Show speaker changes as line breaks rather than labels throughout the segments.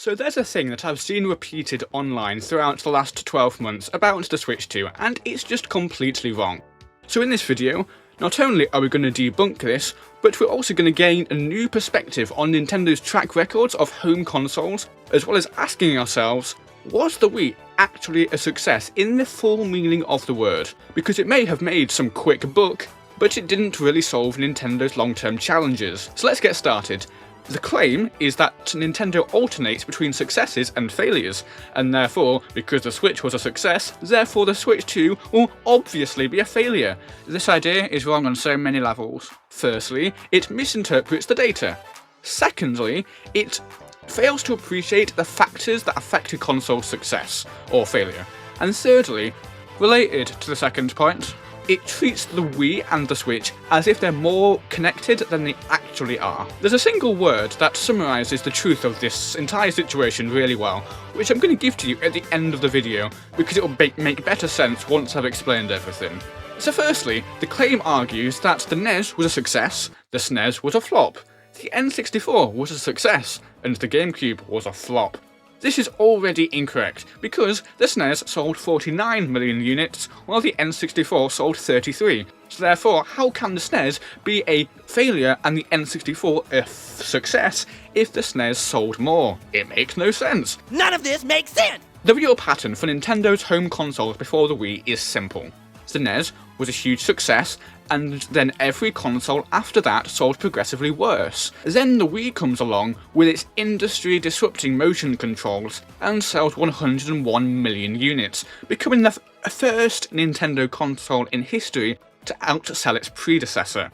So there's a thing that I've seen repeated online throughout the last 12 months about the Switch 2, and it's just completely wrong. So in this video, not only are we going to debunk this, but we're also going to gain a new perspective on Nintendo's track records of home consoles, as well as asking ourselves, was the Wii actually a success in the full meaning of the word? Because it may have made some quick buck, but it didn't really solve Nintendo's long-term challenges. So let's get started. The claim is that Nintendo alternates between successes and failures, and therefore, because the Switch was a success, therefore the Switch 2 will obviously be a failure. This idea is wrong on so many levels. Firstly, it misinterprets the data. Secondly, it fails to appreciate the factors that affect a console's success or failure. And thirdly, related to the second point, it treats the Wii and the Switch as if they're more connected than they actually are. There's a single word that summarises the truth of this entire situation really well, which I'm going to give to you at the end of the video, because it will make better sense once I've explained everything. So firstly, the claim argues that the NES was a success, the SNES was a flop, the N64 was a success, and the GameCube was a flop. This is already incorrect, because the SNES sold 49 million units, while the N64 sold 33. So therefore, how can the SNES be a failure and the N64 a success if the SNES sold more? It makes no sense.
None of this makes sense!
The real pattern for Nintendo's home consoles before the Wii is simple. The NES was a huge success, and then every console after that sold progressively worse. Then the Wii comes along with its industry-disrupting motion controls and sells 101 million units, becoming the first Nintendo console in history to outsell its predecessor.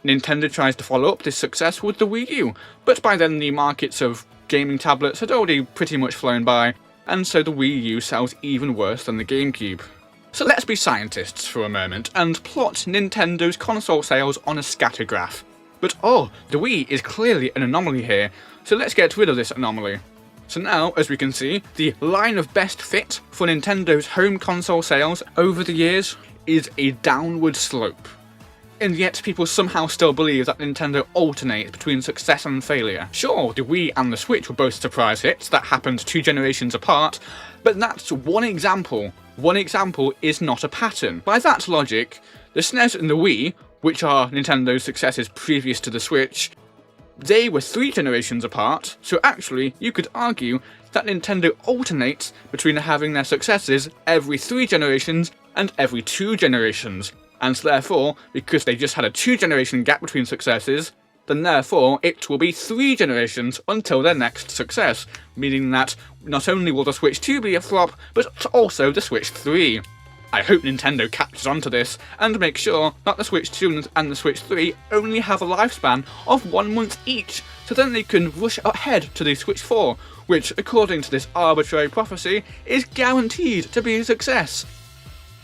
Nintendo tries to follow up this success with the Wii U, but by then the markets of gaming tablets had already pretty much flown by, and so the Wii U sells even worse than the GameCube. So let's be scientists for a moment and plot Nintendo's console sales on a scatter graph. But the Wii is clearly an anomaly here, so let's get rid of this anomaly. So now, as we can see, the line of best fit for Nintendo's home console sales over the years is a downward slope. And yet people somehow still believe that Nintendo alternates between success and failure. Sure, the Wii and the Switch were both surprise hits that happened 2 generations apart, but that's one example. One example is not a pattern. By that logic, the SNES and the Wii, which are Nintendo's successes previous to the Switch, they were 3 generations apart, so actually you could argue that Nintendo alternates between having their successes every 3 generations and every 2 generations. And therefore, because they just had a 2-generation gap between successes, then therefore it will be 3 generations until their next success, meaning that not only will the Switch 2 be a flop, but also the Switch 3. I hope Nintendo catches on to this and makes sure that the Switch 2 and the Switch 3 only have a lifespan of 1 month each, so then they can rush ahead to the Switch 4, which, according to this arbitrary prophecy, is guaranteed to be a success.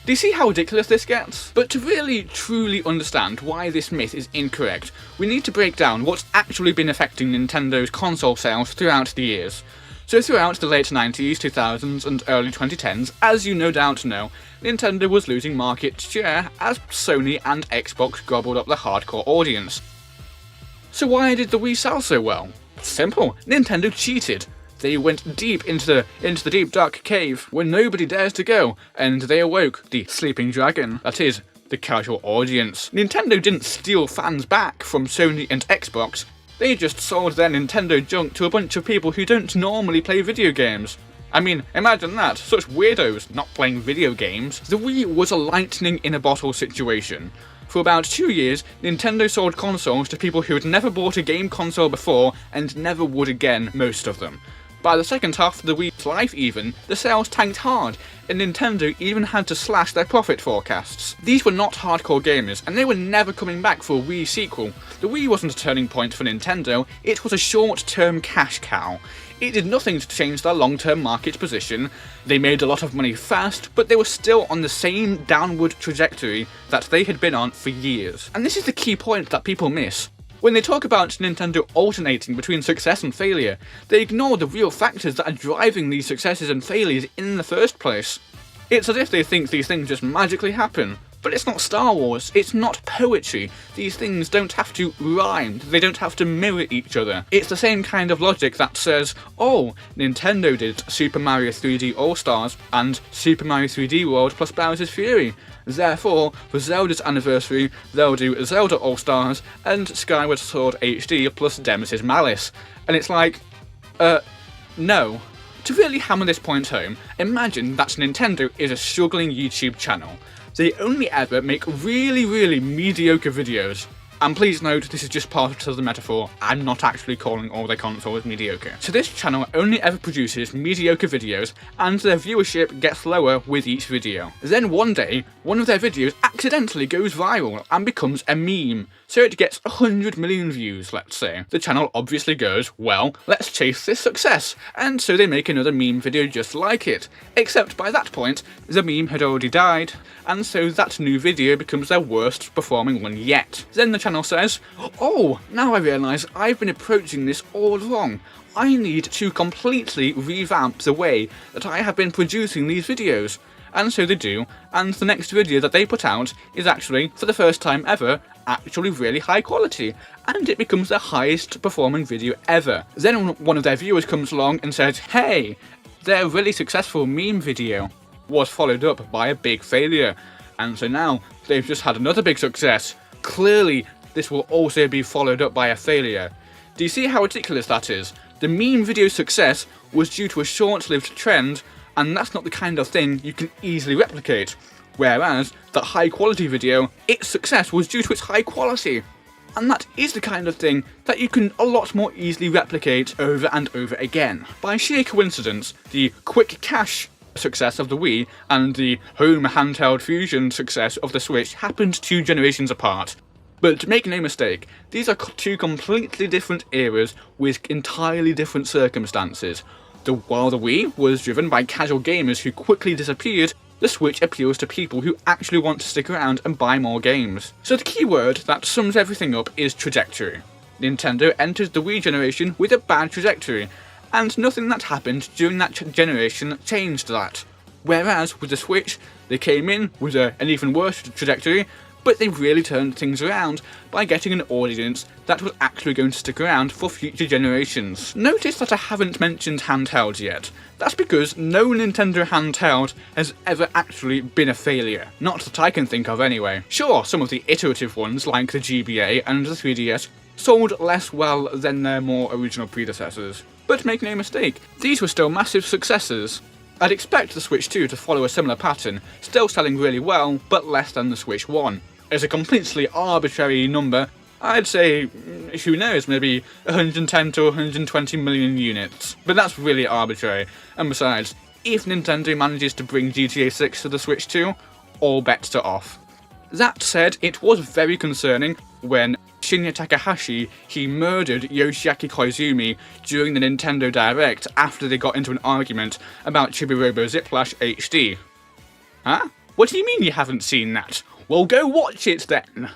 Do you see how ridiculous this gets? But to really, truly understand why this myth is incorrect, we need to break down what's actually been affecting Nintendo's console sales throughout the years. So throughout the late 90s, 2000s and early 2010s, as you no doubt know, Nintendo was losing market share as Sony and Xbox gobbled up the hardcore audience. So why did the Wii sell so well? Simple, Nintendo cheated. They went deep into the deep dark cave where nobody dares to go, and they awoke the sleeping dragon, that is, the casual audience. Nintendo didn't steal fans back from Sony and Xbox, they just sold their Nintendo junk to a bunch of people who don't normally play video games. I mean, imagine that, such weirdos not playing video games. The Wii was a lightning in a bottle situation. For about 2 years, Nintendo sold consoles to people who had never bought a game console before and never would again, most of them. By the second half of the Wii's life even, the sales tanked hard, and Nintendo even had to slash their profit forecasts. These were not hardcore gamers, and they were never coming back for a Wii sequel. The Wii wasn't a turning point for Nintendo, it was a short-term cash cow. It did nothing to change their long-term market position. They made a lot of money fast, but they were still on the same downward trajectory that they had been on for years. And this is the key point that people miss. When they talk about Nintendo alternating between success and failure, they ignore the real factors that are driving these successes and failures in the first place. It's as if they think these things just magically happen. But it's not Star Wars, it's not poetry. These things don't have to rhyme, they don't have to mirror each other. It's the same kind of logic that says, oh, Nintendo did Super Mario 3D All-Stars and Super Mario 3D World plus Bowser's Fury. Therefore, for Zelda's anniversary, they'll do Zelda All-Stars and Skyward Sword HD plus Demesis Malice. And it's like, no. To really hammer this point home, imagine that Nintendo is a struggling YouTube channel. They only ever make really mediocre videos. And please note, this is just part of the metaphor, I'm not actually calling all their consoles mediocre. So this channel only ever produces mediocre videos, and their viewership gets lower with each video. Then one day, one of their videos accidentally goes viral and becomes a meme. So it gets 100 million views, let's say. The channel obviously goes, well, let's chase this success, and so they make another meme video just like it. Except by that point, the meme had already died, and so that new video becomes their worst performing one yet. Then the channel says, oh, now I realise I've been approaching this all wrong. I need to completely revamp the way that I have been producing these videos. And so they do, and the next video that they put out is actually, for the first time ever, actually really high quality, and it becomes their highest performing video ever. Then one of their viewers comes along and says, hey, their really successful meme video was followed up by a big failure, and so now they've just had another big success. Clearly, this will also be followed up by a failure. Do you see how ridiculous that is? The meme video success was due to a short-lived trend, and that's not the kind of thing you can easily replicate. Whereas, that high quality video, its success was due to its high quality. And that is the kind of thing that you can a lot more easily replicate over and over again. By sheer coincidence, the quick cash success of the Wii and the home handheld fusion success of the Switch happened 2 generations apart. But make no mistake, these are 2 completely different eras with entirely different circumstances. While the Wii was driven by casual gamers who quickly disappeared, the Switch appeals to people who actually want to stick around and buy more games. So the key word that sums everything up is trajectory. Nintendo entered the Wii generation with a bad trajectory, and nothing that happened during that generation changed that. Whereas with the Switch, they came in with an even worse trajectory, but they really turned things around by getting an audience that was actually going to stick around for future generations. Notice that I haven't mentioned handhelds yet. That's because no Nintendo handheld has ever actually been a failure. Not that I can think of anyway. Sure, some of the iterative ones like the GBA and the 3DS sold less well than their more original predecessors. But make no mistake, these were still massive successes. I'd expect the Switch 2 to follow a similar pattern, still selling really well, but less than the Switch 1. As a completely arbitrary number, I'd say, who knows, maybe 110 to 120 million units. But that's really arbitrary, and besides, if Nintendo manages to bring GTA 6 to the Switch 2, all bets are off. That said, it was very concerning when Shinya Takahashi, he murdered Yoshiaki Koizumi during the Nintendo Direct after they got into an argument about Chibi Robo Ziplash HD. Huh? What do you mean you haven't seen that? Well, go watch it then!